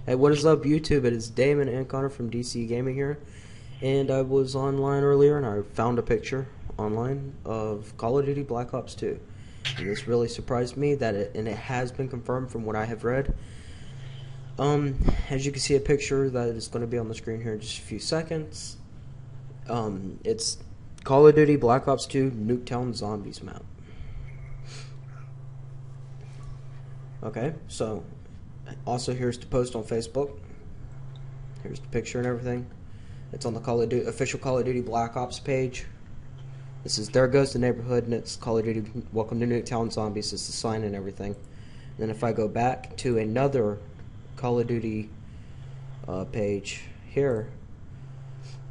Hey, what is up, YouTube? It is Damon and Connor from DC Gaming here, and I was online earlier and I found a picture online of Call of Duty Black Ops 2. And this really surprised me and it has been confirmed from what I have read. As you can see, a picture that is going to be on the screen here in just a few seconds. It's Call of Duty Black Ops 2 Nuketown Zombies map. Okay, so also here's the post on Facebook. Here's the picture and everything. It's on the official Call of Duty Black Ops page. This is There Goes the Neighborhood, and it's Call of Duty Welcome to Nuketown Zombies. It's the sign and everything. And then if I go back to another Call of Duty page here,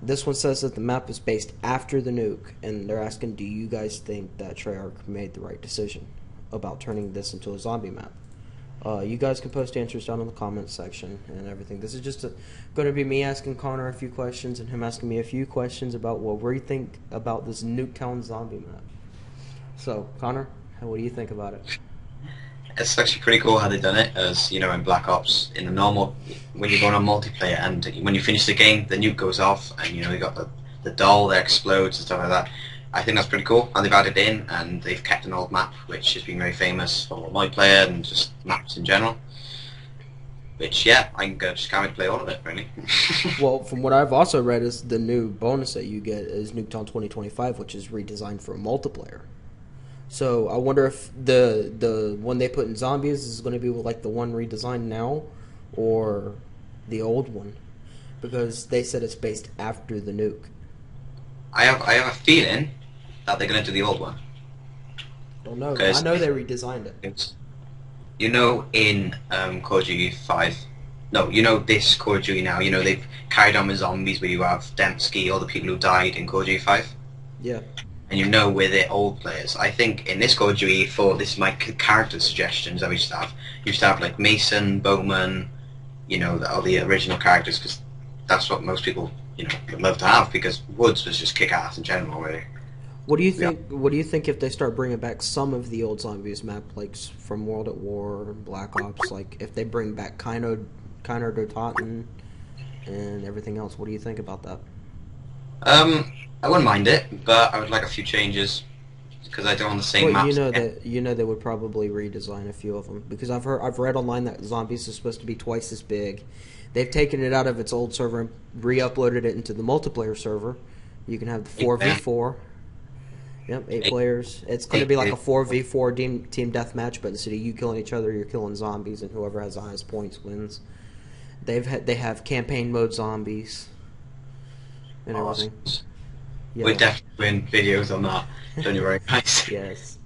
this one says that the map is based after the nuke, and they're asking, do you guys think that Treyarch made the right decision about turning this into a zombie map? You guys can post answers down in the comments section and everything. This is just going to be me asking Connor a few questions and him asking me a few questions about what we think about this Nuketown zombie map. So, Connor, what do you think about it? It's actually pretty cool how they've done it, as you know, in Black Ops, in the normal, when you're going on multiplayer and when you finish the game, the nuke goes off and you know you got the doll that explodes and stuff like that. I think that's pretty cool, and they've added in, and they've kept an old map which has been very famous for multiplayer and just maps in general. Which, yeah, I can just can't wait to play all of it, really. Well, from what I've also read, is the new bonus that you get is Nuketown 2025, which is redesigned for multiplayer. So I wonder if the one they put in zombies is going to be like the one redesigned now, or the old one, because they said it's based after the nuke. I have a feeling that they're going to do the old one. Don't know. I know they redesigned it. You know, in Call of Duty 5, no, you know this Call of Duty now, you know they've carried on with zombies where you have Dembski, all the people who died in Call of Duty 5. Yeah. And you know with the old players. I think in this Call of Duty 4, this is my character suggestions that we used to have. You used to have like Mason, Bowman, you know, all the original characters, because that's what most people, you know, would love to have, because Woods was just kick-ass in general, really. What do you think? Yeah. What do you think if they start bringing back some of the old zombies map, like from World at War, Black Ops? Like if they bring back Kino Dotaten and everything else, what do you think about that? I wouldn't mind it, but I would like a few changes because I don't want the same maps. You know they would probably redesign a few of them, because I've read online that zombies is supposed to be twice as big. They've taken it out of its old server and re-uploaded it into the multiplayer server. You can have the 4v4. Yep, 8 players. It's going to be like a 4v4 team deathmatch, but instead of you killing each other, you're killing zombies, and whoever has the highest points wins. They have campaign mode zombies and everything. Yeah. We're definitely doing videos on that. Don't you worry, guys. Yes.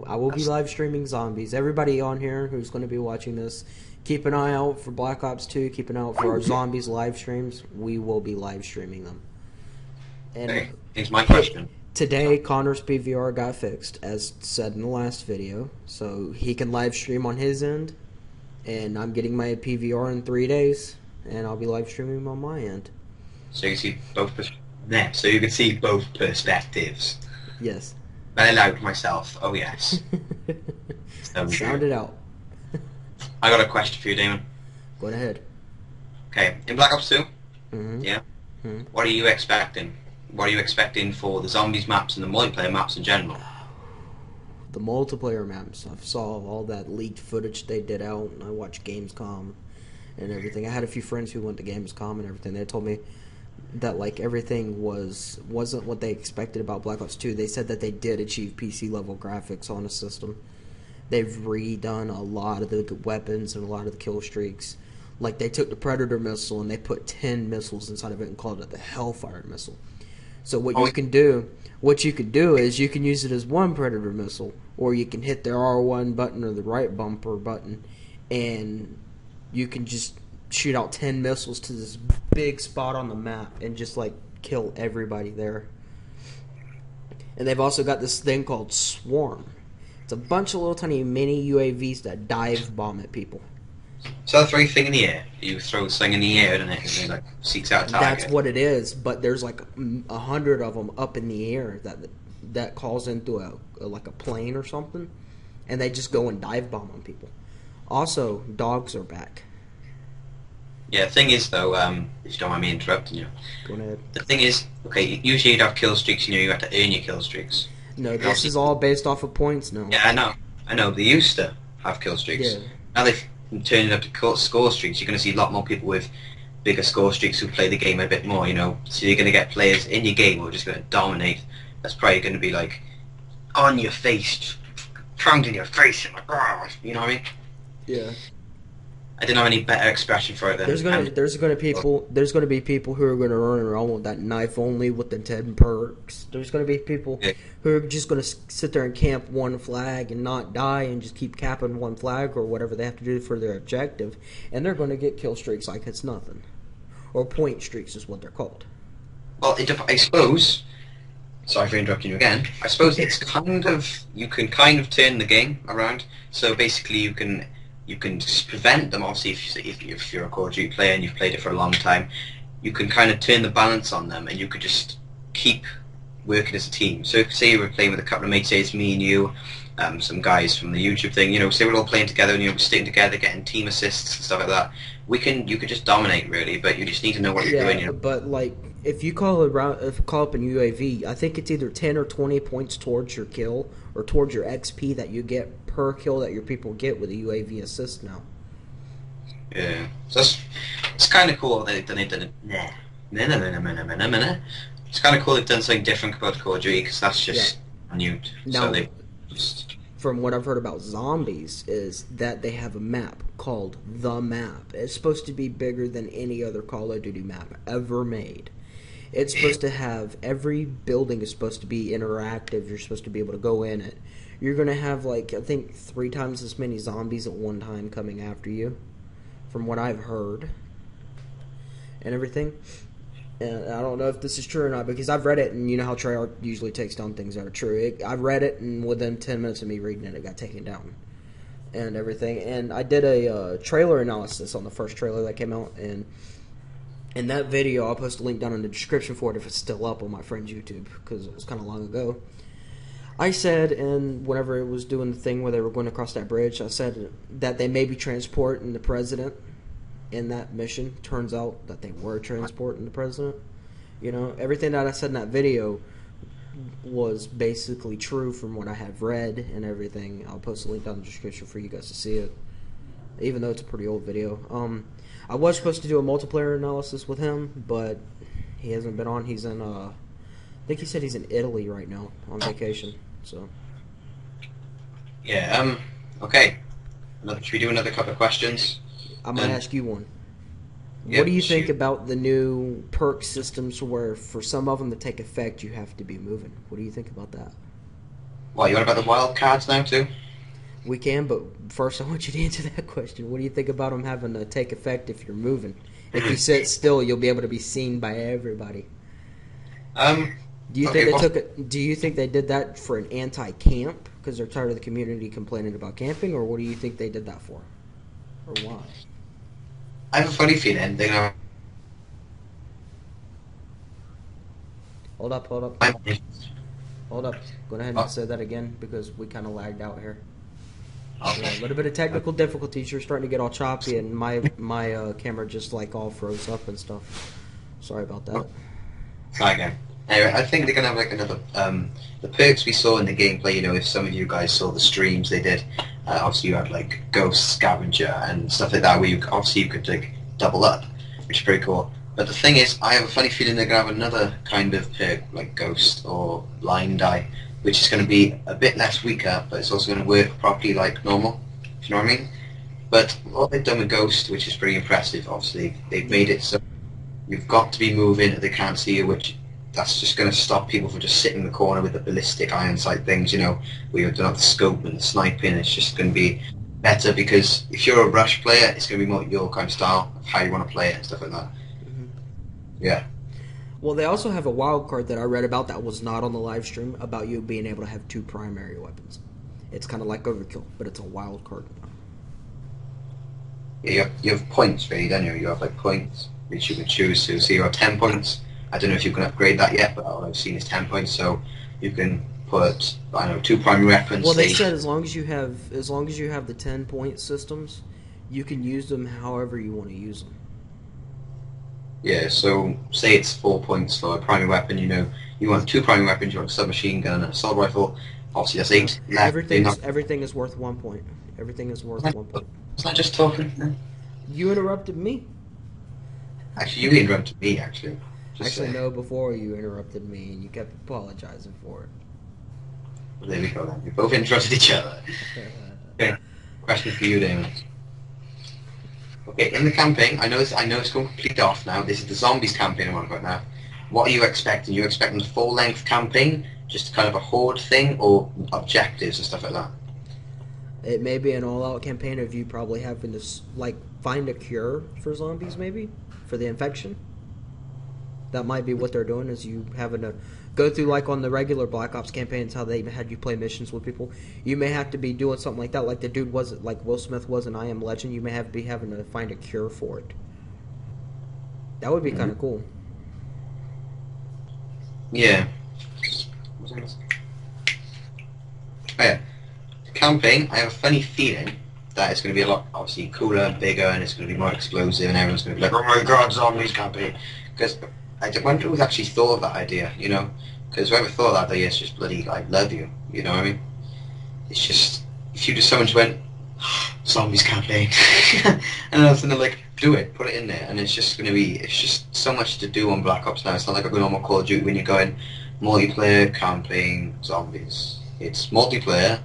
I will be live streaming zombies. Everybody on here who's going to be watching this, keep an eye out for Black Ops 2. Keep an eye out for our zombies live streams. We will be live streaming them. And hey, here's my question. Today, Connor's PVR got fixed, as said in the last video, so he can live stream on his end, and I'm getting my PVR in 3 days, and I'll be live streaming on my end. So you can see both perspectives. Yes. Very loud myself. Oh yes. Sound it out. I got a question for you, Damon. Go ahead. Okay, in Black Ops 2, Mm-hmm. What are you expecting? What are you expecting for the zombies maps and the multiplayer maps in general? The multiplayer maps. I saw all that leaked footage they did out, and I watched Gamescom and everything. I had a few friends who went to Gamescom and everything. They told me that like everything wasn't what they expected about Black Ops 2. They said that they did achieve PC level graphics on a system. They've redone a lot of the weapons and a lot of the kill streaks. Like they took the Predator missile and they put 10 missiles inside of it and called it the Hellfire missile. So what you can do is you can use it as one Predator missile, or you can hit the R1 button or the right bumper button, and you can just shoot out 10 missiles to this big spot on the map and just like kill everybody there. And they've also got this thing called Swarm. It's a bunch of little tiny mini UAVs that dive bomb at people. So that's right thing in the air. You throw this thing in the air, and it like seeks out a target. That's what it is, but there's like 100 of them up in the air that calls into like a plane or something, and they just go and dive bomb on people. Also, dogs are back. Yeah, the thing is though, if you don't mind me interrupting you, Go ahead. the thing is, okay, usually you'd have kill streaks, you have to earn your kill streaks. No, And this obviously, is all based off of points now. yeah, I know, they used to have kill streaks. Yeah. Now they've turned it up to score streaks. You're going to see a lot more people with bigger score streaks who play the game a bit more, So you're going to get players in your game who are just going to dominate. That's probably going to be like on your face, pounding your face, and like, "Argh," you know what I mean? Yeah. I didn't have any better expression for it than. There's gonna be people who are gonna run around with that knife only with the 10 perks. There's gonna be people who are just gonna sit there and camp one flag and not die and just keep capping one flag or whatever they have to do for their objective, and they're gonna get kill streaks like it's nothing, or point streaks is what they're called. Well, I suppose. Sorry for interrupting you again. I suppose it's you can kind of turn the game around. So basically, you can just prevent them. Obviously, if you're a Call of Duty player and you've played it for a long time, you can kind of turn the balance on them, and you could just keep working as a team. So, say you were playing with a couple of mates, say it's me and you, some guys from the YouTube thing. Say we're all playing together and we're sticking together, getting team assists and stuff like that. You could just dominate really, but you just need to know what you're doing. But like if you call up an UAV, I think it's either 10 or 20 points towards your kill or towards your XP that you get per kill that your people get with a UAV assist now. Yeah, so it's kind of cool they've done it. It's kind of cool they've done something different about Call of Duty because that's just new. Now, so they just... from what I've heard about zombies is that they have a map called The Map. It's supposed to be bigger than any other Call of Duty map ever made. It's supposed to have every building is supposed to be interactive. You're supposed to be able to go in it. You're going to have, like, I think 3 times as many zombies at one time coming after you, from what I've heard, and everything. And I don't know if this is true or not, because I've read it, and you know how Treyarch usually takes down things that are true. I read it, and within 10 minutes of me reading it, it got taken down, and everything. And I did a trailer analysis on the first trailer that came out, and in that video, I'll post a link down in the description for it if it's still up on my friend's YouTube, because it was kind of long ago. I said, and whenever it was doing the thing where they were going across that bridge, I said that they may be transporting the president in that mission. Turns out that they were transporting the president. Everything that I said in that video was basically true from what I have read and everything. I'll post a link down in the description for you guys to see it, even though it's a pretty old video. I was supposed to do a multiplayer analysis with him, but he hasn't been on. He's in, I think he said he's in Italy right now on vacation. So. Yeah. Okay. Should we do another couple of questions? I'm gonna ask you one. Yep, what do you think about the new perk systems where for some of them to take effect you have to be moving? What do you think about that? What, you want about the wild cards now too? We can, but first I want you to answer that question. What do you think about them having to take effect if you're moving? If you sit still, you'll be able to be seen by everybody. Do you think they did that for an anti-camp because they're tired of the community complaining about camping, or what do you think they did that for, or why? I have a funny feeling they're gonna... Hold up. Hold up. Go ahead and say that again because we kind of lagged out here. Okay. Yeah, a little bit of technical difficulties. You're starting to get all choppy, and my camera just like all froze up and stuff. Sorry about that. Try again. Anyway, I think they're gonna have like another the perks we saw in the gameplay. If some of you guys saw the streams they did, obviously you had like Ghost Scavenger and stuff like that, where you could like double up, which is pretty cool. But the thing is, I have a funny feeling they're gonna have another kind of perk like Ghost or Blind Eye, which is going to be a bit less weaker, but it's also going to work properly like normal. Do you know what I mean? But what they've done with Ghost, which is pretty impressive, obviously, they've made it so you've got to be moving, they can't see you, which that's just going to stop people from just sitting in the corner with the ballistic iron sight things, where you don't have the scope and the sniping. It's just going to be better because if you're a rush player, it's going to be more your kind of style of how you want to play it and stuff like that. Mm-hmm. Yeah. Well, they also have a wild card that I read about that was not on the live stream about you being able to have 2 primary weapons. It's kind of like Overkill, but it's a wild card. Yeah, you have points, really, don't you? You have like points which you can choose to. So you have 10 points. I don't know if you can upgrade that yet, but all I've seen is 10 points. So you can put 2 primary weapons. Well, they said as long as you have the 10-point systems, you can use them however you want to use them. Yeah, so say it's 4 points for a primary weapon, you want two primary weapons, you want a submachine gun and an assault rifle. Obviously that's No, 8 left. You're not, everything is worth 1 point. Everything is worth 1 point. was I just talking? No. You interrupted me. Actually, you interrupted me, actually. Just Actually, no. Before you interrupted me, and you kept apologizing for Well, there we go then. We both interrupted each other. it. Okay, question for you, Damon. Okay, in the campaign, I know it's going completely off now. This is the zombies campaign I'm on about now. What are you expecting? You expecting a full-length campaign, just kind of a horde thing, or objectives and stuff like that? It may be an all-out campaign of you probably having to like find a cure for zombies, maybe for the infection. That might be what they're doing. Is you having to go through like on the regular Black Ops campaigns, how they had you play missions with people. You may have to be doing something like that, like the dude was, like Will Smith was in I Am Legend. You may have to be having to find a cure for it. That would be kind of cool. Yeah. Oh, yeah. The campaign, I have a funny feeling that it's going to be a lot, obviously, cooler and bigger, and it's going to be more explosive, and everyone's going to be like, oh my god, zombies campaign. Because I wonder who's actually thought of that idea, Because whoever thought of that idea is just bloody, I love you, you know what I mean? It's just, if you just, someone just went, zombies campaign, and all of a sudden they're like, do it, put it in there, and it's just so much to do on Black Ops now. It's not like a normal Call of Duty when you're going multiplayer, campaign, zombies. It's multiplayer,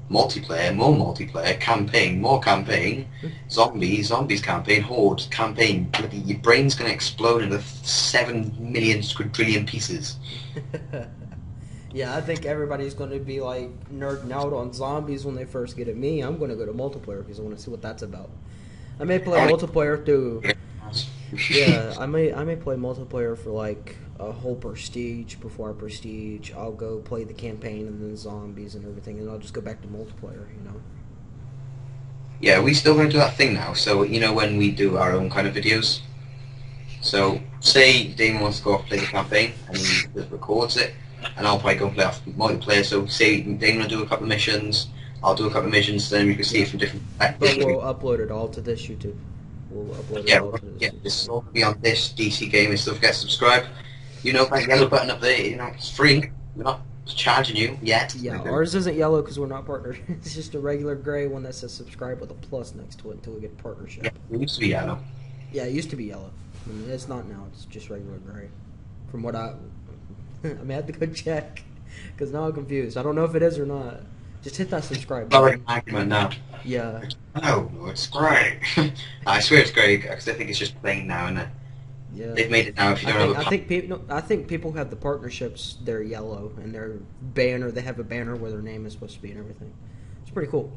more multiplayer, campaign, more campaign, zombies campaign, horde campaign. Bloody, your brain's going to explode into 7 million quadrillion pieces. Yeah, I think everybody's going to be like nerding out on zombies when they first get at me. I'm going to go to multiplayer because I want to see what that's about. I may play multiplayer through. Yeah, I may play multiplayer for like a whole prestige. Before I prestige, I'll go play the campaign and then zombies and everything, and I'll just go back to multiplayer. Yeah, we still going to do that thing now. So when we do our own kind of videos. So say Damon wants to go off and play the campaign, and he just records it, and I'll probably go and play off multiplayer. So say Damon will do a couple of missions, I'll do a couple of missions, then we can see it from different perspectives. But we'll upload it all to this YouTube. We'll upload it all to this. Yeah, this will all be on this DC Gaming. So don't forget to subscribe. That yellow button up there. It's free. We're not charging you yet. Yeah, ours isn't yellow because we're not partnered. It's just a regular gray one that says subscribe with a plus next to it until we get partnership. Yeah, it used to be yellow. Yeah, it used to be yellow. I mean, it's not now. It's just regular gray. From what I may have to go check because now I'm confused. I don't know if it is or not. Just hit that subscribe button. Argument now. Yeah. No, it's grey. I swear it's grey because I think it's just plain now, isn't it? Yeah. They've made it now. If you don't have a I think people have the partnerships. They're yellow and their banner. They have a banner where their name is supposed to be and everything. It's pretty cool.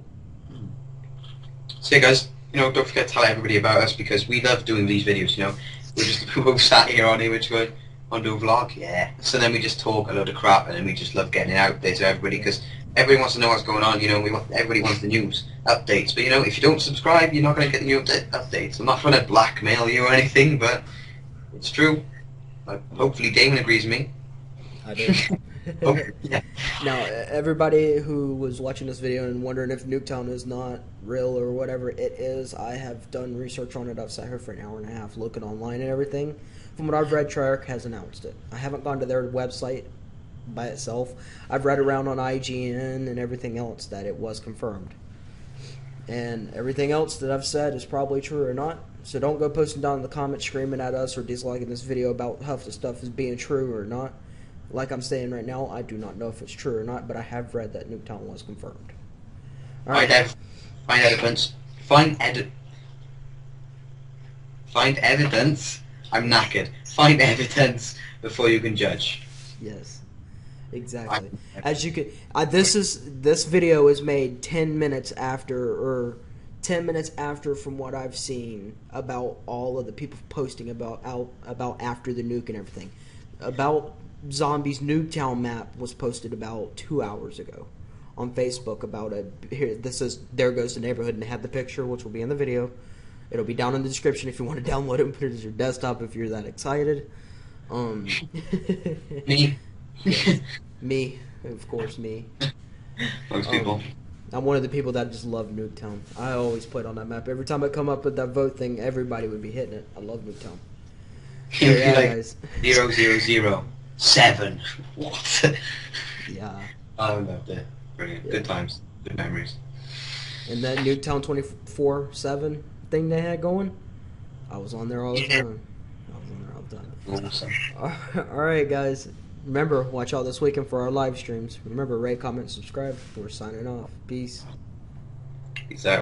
So yeah, guys, don't forget to tell everybody about us because we love doing these videos. We're both sat here on here, we're just going, want to do a vlog? Yeah. So then we just talk a load of crap, and then we just love getting it out there to everybody because everybody wants to know what's going on. Everybody wants the news updates. But if you don't subscribe, you're not going to get the new updates. I'm not trying to blackmail you or anything, but it's true. Hopefully Damon agrees with me. I do. Yeah. Now, everybody who was watching this video and wondering if Nuketown is not real or whatever, it is. I have done research on it. I've sat here for an hour and a half looking online and everything. From what I've read, Treyarch has announced it. I haven't gone to their website by itself. I've read around on IGN and everything else that it was confirmed. And everything else that I've said is probably true or not. So don't go posting down in the comments screaming at us or disliking this video about how the stuff is being true or not. Like I'm saying right now, I do not know if it's true or not, but I have read that Nuketown was confirmed. All right. Find evidence. Find evidence. I'm knackered. Find evidence before you can judge. Yes, exactly. As you can, this video is made 10 minutes after, from what I've seen about all of the people posting about after the nuke and everything. About Zombies Nuketown map was posted about 2 hours ago on Facebook about this is There Goes the Neighborhood, and they have the picture, which will be in the video. It'll be down in the description if you want to download it and put it as your desktop if you're that excited. Me. Yes, me, of course, me. Most people. I'm one of the people that just love Nuketown. I always played on that map. Every time I come up with that vote thing, everybody would be hitting it. I love Nuketown. You'd be Yeah, like guys. 0007. What? Yeah. I loved it. Brilliant. Yeah. Good times. Good memories. And that Nuketown 24/7 thing they had going, I was on there all the Yeah. time. I was on there all the time. Awesome. All right, guys. Remember, watch out this weekend for our live streams. Remember, rate, comment, subscribe. We're signing off. Peace. Peace out.